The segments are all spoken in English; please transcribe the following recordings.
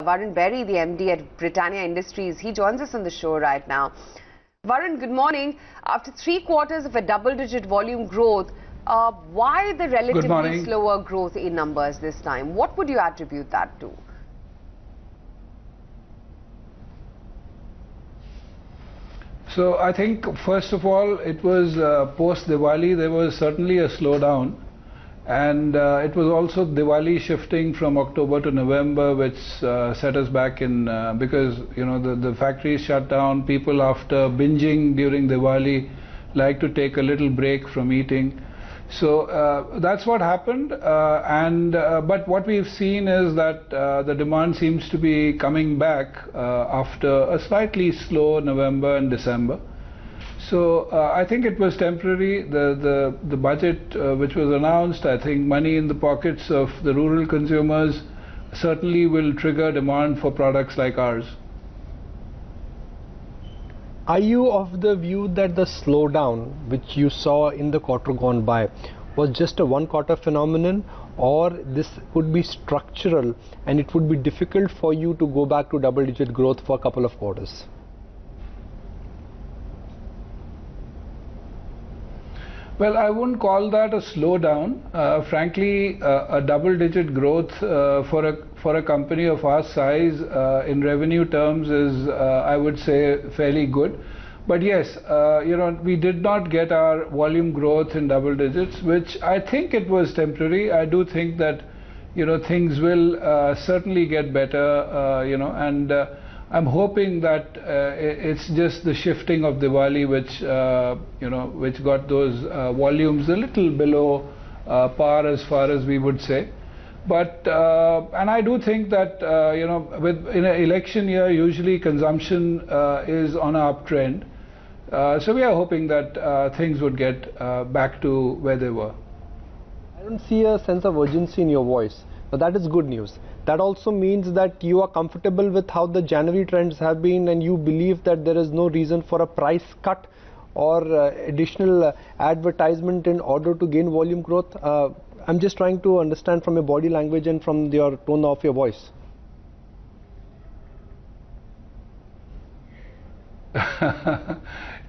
Varun Berry, the MD at Britannia Industries. He joins us on the show right now. Varun, good morning. After 3 quarters of a double-digit volume growth, why the relatively slower growth in numbers this time? What would you attribute that to? So I think first of all it was post-Diwali there was certainly a slowdown, and it was also Diwali shifting from October to November, which set us back in because the factories shut down. People after binging during Diwali like to take a little break from eating. So that's what happened, but what we've seen is that the demand seems to be coming back after a slightly slow November and December. So I think it was temporary. The budget which was announced, I think money in the pockets of the rural consumers certainly will trigger demand for products like ours. Are you of the view that the slowdown which you saw in the quarter gone by was just a one-quarter phenomenon, or this would be structural and it would be difficult for you to go back to double-digit growth for a couple of quarters? Well, I wouldn't call that a slowdown. Frankly, a double-digit growth for a company of our size in revenue terms is, I would say, fairly good. But yes, we did not get our volume growth in double digits, which I think it was temporary. I do think that things will certainly get better, and I'm hoping that it's just the shifting of Diwali which got those volumes a little below par, as far as we would say. But and I do think that in an election year usually consumption is on an uptrend. So we are hoping that things would get back to where they were. I don't see a sense of urgency in your voice, but that is good news. That also means that you are comfortable with how the January trends have been, and you believe that there is no reason for a price cut or additional advertisement in order to gain volume growth. I'm just trying to understand from your body language and from your tone of your voice.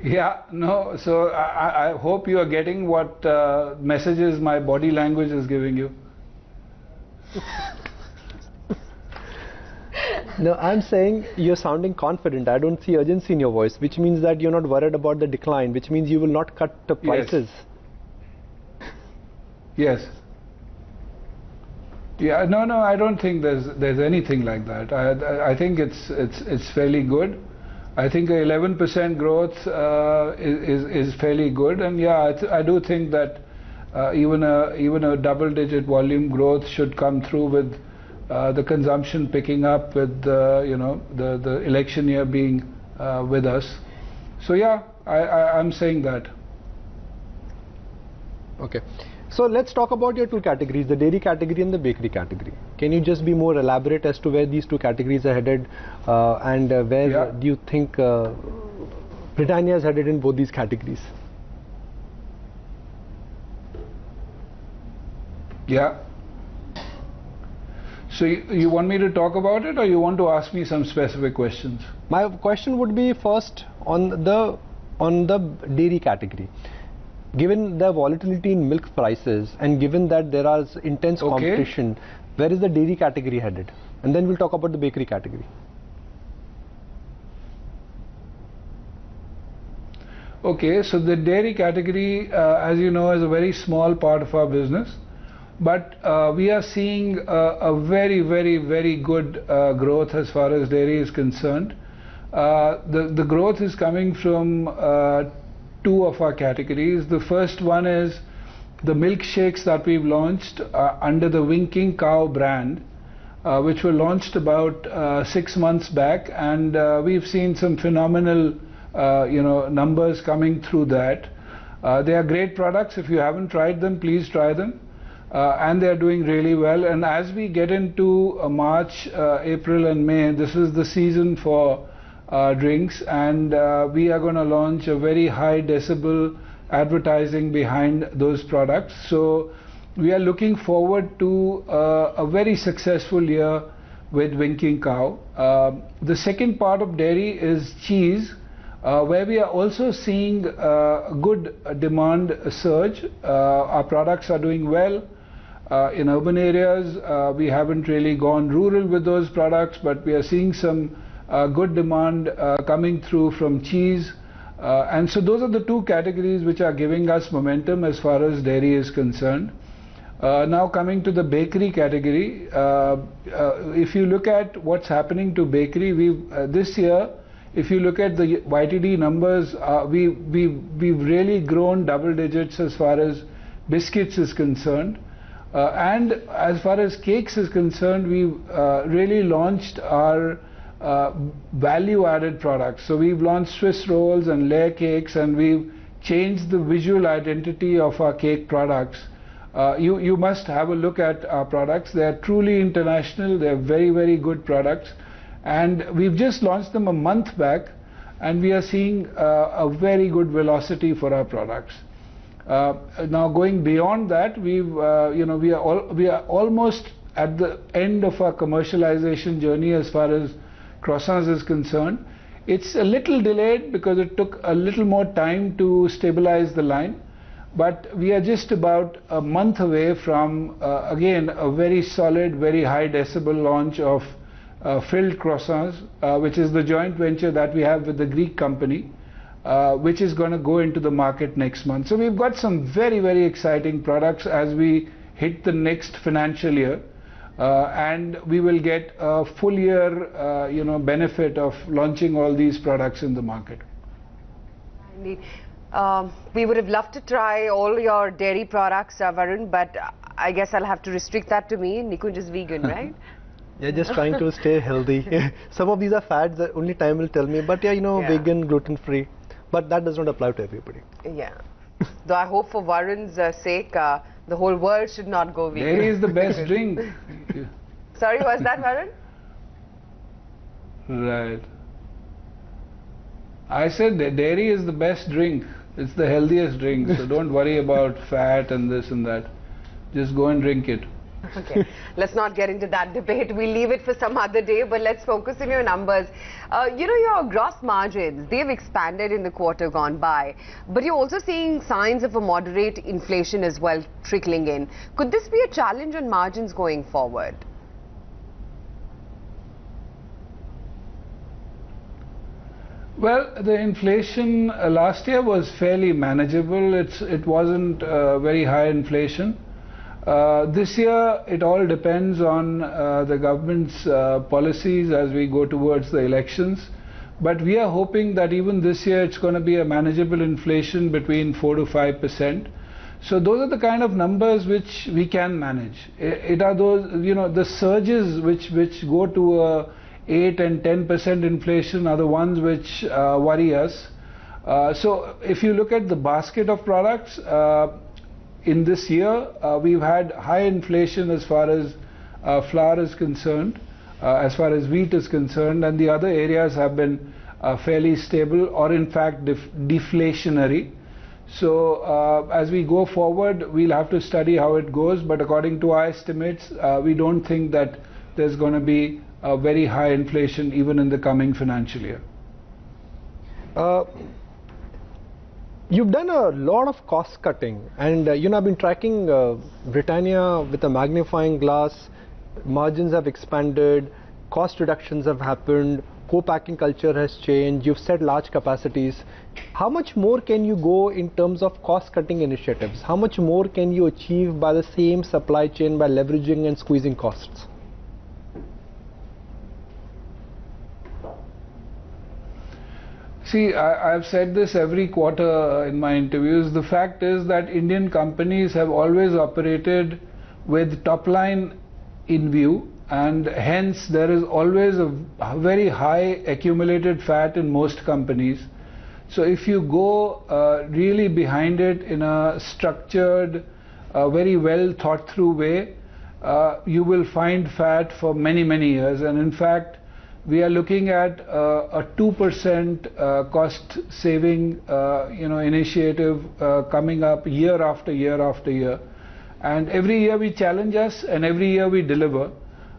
Yeah, no, so I hope you are getting what messages my body language is giving you. No, I'm saying you're sounding confident. I don't see urgency in your voice, which means that you're not worried about the decline, which means you will not cut the prices. Yes. Yeah, no, I don't think there's anything like that. I think it's fairly good. I think 11% growth is fairly good, and yeah, I do think that even a double-digit volume growth should come through with the consumption picking up, with the election year being with us. So yeah, I'm saying that. Okay. So let's talk about your two categories, the dairy category and the bakery category. Can you just be more elaborate as to where these two categories are headed, and where do you think Britannia is headed in both these categories? Yeah. So you want me to talk about it, or you want to ask me some specific questions? My question would be first on the dairy category. Given the volatility in milk prices and given that there is intense competition, where is the dairy category headed? And then we'll talk about the bakery category. Okay, so the dairy category, as you know, is a very small part of our business. But we are seeing a very, very, very good growth as far as dairy is concerned. The growth is coming from two of our categories. The first one is the milkshakes that we've launched under the Winking Cow brand, which were launched about 6 months back, and we've seen some phenomenal numbers coming through that. They are great products. If you haven't tried them, please try them. And they are doing really well. And as we get into March, April and May, this is the season for drinks, and we are going to launch a very high decibel advertising behind those products. So we are looking forward to a very successful year with winking cow. The second part of dairy is cheese, where we are also seeing good demand surge. Our products are doing well in urban areas. We haven't really gone rural with those products, but we are seeing some good demand coming through from cheese. And so those are the two categories which are giving us momentum as far as dairy is concerned. Now coming to the bakery category, if you look at what's happening to bakery, this year, if you look at the YTD numbers, we've really grown double digits as far as biscuits is concerned. And as far as cakes is concerned, we've really launched our value-added products. So we've launched Swiss rolls and layer cakes, and we've changed the visual identity of our cake products. You must have a look at our products. They are truly international. They are very, very good products. And we've just launched them a month back, and we are seeing a very good velocity for our products. Now going beyond that, we are almost at the end of our commercialization journey as far as croissants is concerned. It's a little delayed because it took a little more time to stabilize the line. But we are just about a month away from, again, a very solid, very high decibel launch of filled croissants, which is the joint venture that we have with the Greek company, which is going to go into the market next month. So we've got some very, very exciting products as we hit the next financial year. And we will get a full year, benefit of launching all these products in the market. Indeed. We would have loved to try all your dairy products, Varun, but I guess I'll have to restrict that to me. Nikunj is vegan, right? Yeah, just trying to stay healthy. Some of these are fads that only time will tell me, but vegan, gluten-free. But that does not apply to everybody. Yeah. Though I hope for Varun's sake, the whole world should not go vegan. Dairy is the best drink. Sorry, was that Varun? Right. I said that dairy is the best drink. It's the healthiest drink. So don't worry about fat and this and that. Just go and drink it. Okay, let's not get into that debate. We'll leave it for some other day, but let's focus on your numbers. Your gross margins, they've expanded in the quarter gone by, but you're also seeing signs of a moderate inflation as well trickling in. Could this be a challenge on margins going forward? Well, the inflation last year was fairly manageable. It wasn't very high inflation. This year, it all depends on the government's policies as we go towards the elections. But we are hoping that even this year, it's going to be a manageable inflation between 4 to 5%. So those are the kind of numbers which we can manage. It are those, the surges which go to 8 and 10% inflation are the ones which worry us. So if you look at the basket of products, in this year, we've had high inflation as far as flour is concerned, as far as wheat is concerned, and the other areas have been fairly stable or in fact deflationary. So as we go forward, we'll have to study how it goes, but according to our estimates, we don't think that there's going to be a very high inflation even in the coming financial year. You've done a lot of cost cutting, and I've been tracking Britannia with a magnifying glass. Margins have expanded, cost reductions have happened, co-packing culture has changed, you've set large capacities. How much more can you go in terms of cost cutting initiatives? How much more can you achieve by the same supply chain by leveraging and squeezing costs? See, I've said this every quarter in my interviews. The fact is that Indian companies have always operated with top line in view, and hence there is always a very high accumulated fat in most companies. So if you go really behind it in a structured, very well thought through way, you will find fat for many, many years. And in fact, we are looking at a 2% cost saving initiative coming up year after year after year. And every year we challenge us and every year we deliver.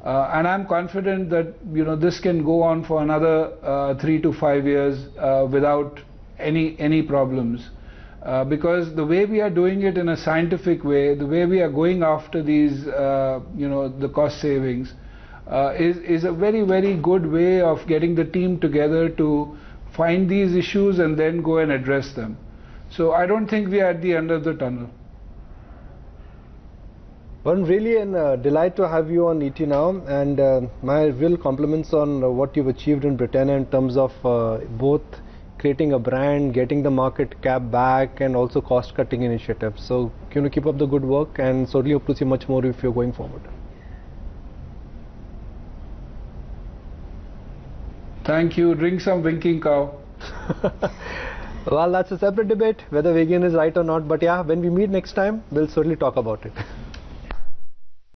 And I'm confident that this can go on for another 3 to 5 years without any problems. Because the way we are doing it in a scientific way, the way we are going after these, the cost savings, is a very good way of getting the team together to find these issues and then go and address them. So I don't think we are at the end of the tunnel. Varun, really a delight to have you on ET Now, and my real compliments on what you've achieved in Britannia in terms of both creating a brand, getting the market cap back, and also cost-cutting initiatives. So, keep up the good work, and certainly hope to see much more if you're going forward. Thank you. Drink some winking cow. Well, that's a separate debate, whether vegan is right or not. But yeah, when we meet next time, we'll certainly talk about it.